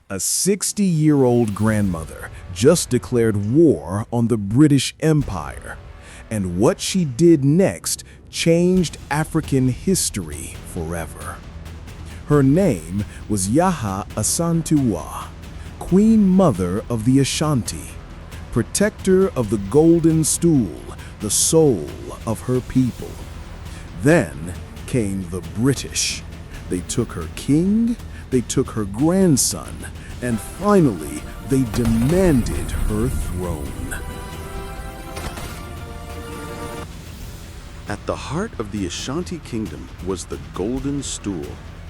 A 60-year-old grandmother just declared war on the British Empire, and what she did next changed African history forever. Her name was Yaa Asantewaa, Queen Mother of the Ashanti, protector of the Golden Stool, the soul of her people. Then came the British. They took her king, they took her grandson, and finally, they demanded her throne. At the heart of the Ashanti kingdom was the Golden Stool,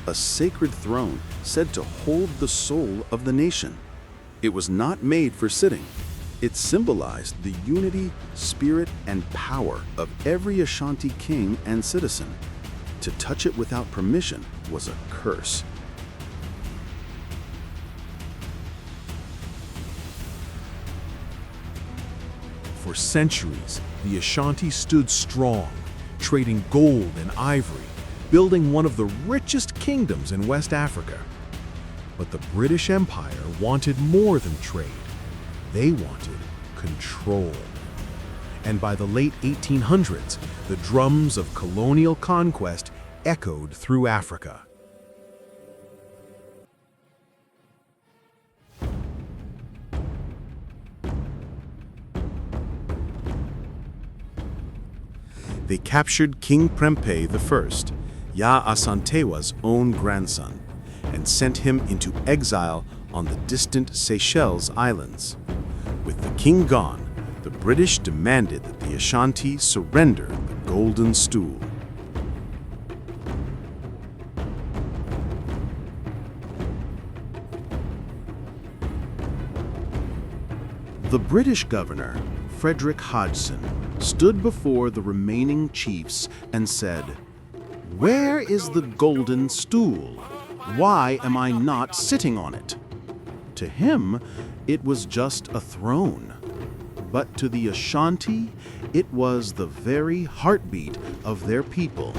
a sacred throne said to hold the soul of the nation. It was not made for sitting. It symbolized the unity, spirit, and power of every Ashanti king and citizen. To touch it without permission was a curse. For centuries, the Ashanti stood strong, trading gold and ivory, building one of the richest kingdoms in West Africa. But the British Empire wanted more than trade. They wanted control. And by the late 1800s, the drums of colonial conquest echoed through Africa. They captured King Prempeh I, Yaa Asantewa's own grandson, and sent him into exile on the distant Seychelles Islands. With the king gone, the British demanded that the Ashanti surrender the Golden Stool. The British governor, Frederick Hodgson, stood before the remaining chiefs and said, "Where is the Golden Stool? Why am I not sitting on it?" To him, it was just a throne. But to the Ashanti, it was the very heartbeat of their people.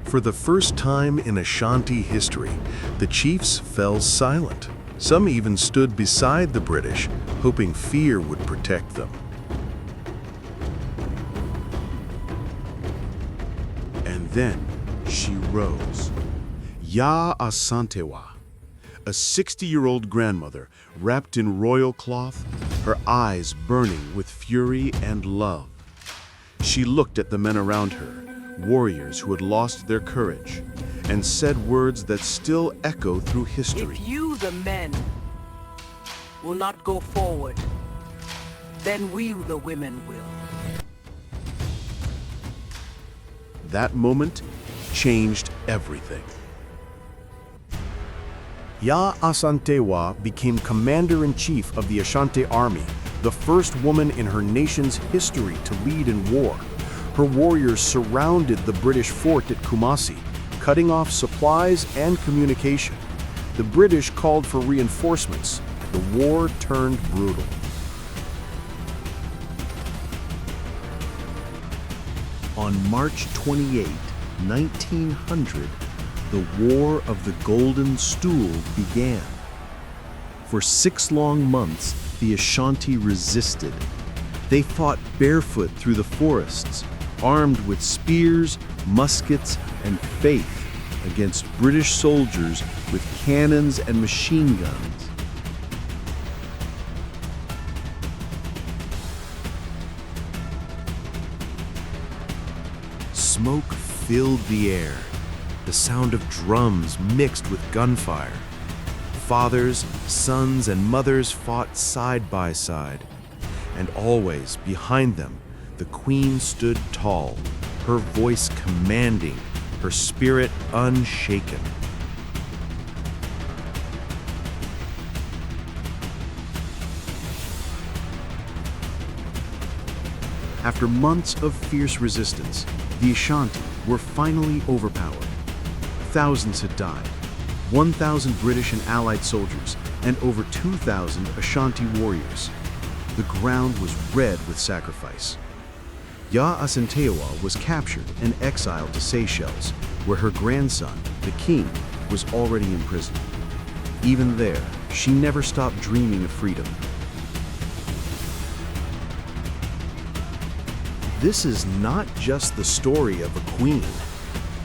For the first time in Ashanti history, the chiefs fell silent. Some even stood beside the British, hoping fear would protect them. And then she rose. Yaa Asantewaa, a 60-year-old grandmother wrapped in royal cloth, her eyes burning with fury and love. She looked at the men around her, warriors who had lost their courage, and said words that still echo through history. If you, the men, will not go forward, then we, the women, will. That moment changed everything. Yaa Asantewaa became commander-in-chief of the Ashanti army, the first woman in her nation's history to lead in war. Her warriors surrounded the British fort at Kumasi, cutting off supplies and communication. The British called for reinforcements. The war turned brutal. On March 28, 1900, the War of the Golden Stool began. For 6 long months, the Ashanti resisted. They fought barefoot through the forests, armed with spears, muskets, and faith against British soldiers with cannons and machine guns. Smoke filled the air, the sound of drums mixed with gunfire. Fathers, sons, and mothers fought side by side, and always behind them, the queen stood tall, her voice commanding, her spirit unshaken. After months of fierce resistance, the Ashanti were finally overpowered. Thousands had died, 1,000 British and Allied soldiers, and over 2,000 Ashanti warriors. The ground was red with sacrifice. Yaa Asantewaa was captured and exiled to Seychelles, where her grandson, the king, was already imprisoned. Even there, she never stopped dreaming of freedom. This is not just the story of a queen.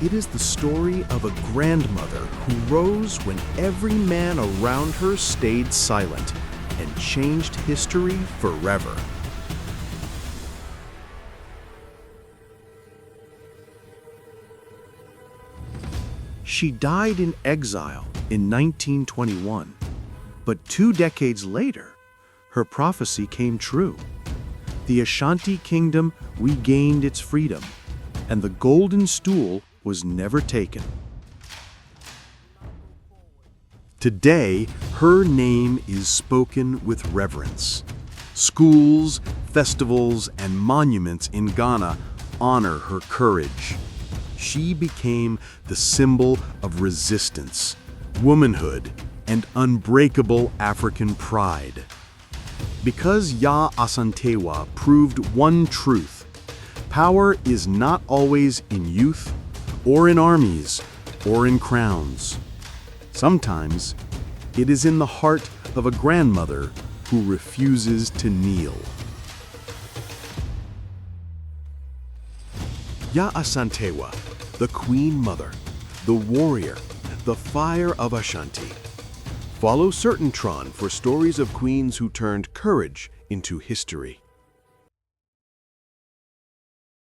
It is the story of a grandmother who rose when every man around her stayed silent and changed history forever. She died in exile in 1921, but 2 decades later, her prophecy came true. The Ashanti kingdom regained its freedom, and the Golden Stool was never taken. Today, her name is spoken with reverence. Schools, festivals, and monuments in Ghana honor her courage. She became the symbol of resistance, womanhood, and unbreakable African pride. Because Yaa Asantewaa proved one truth: power is not always in youth, or in armies, or in crowns. Sometimes it is in the heart of a grandmother who refuses to kneel. Yaa Asantewaa, the Queen Mother, the warrior, the fire of Ashanti. Follow Certain Tron for stories of queens who turned courage into history.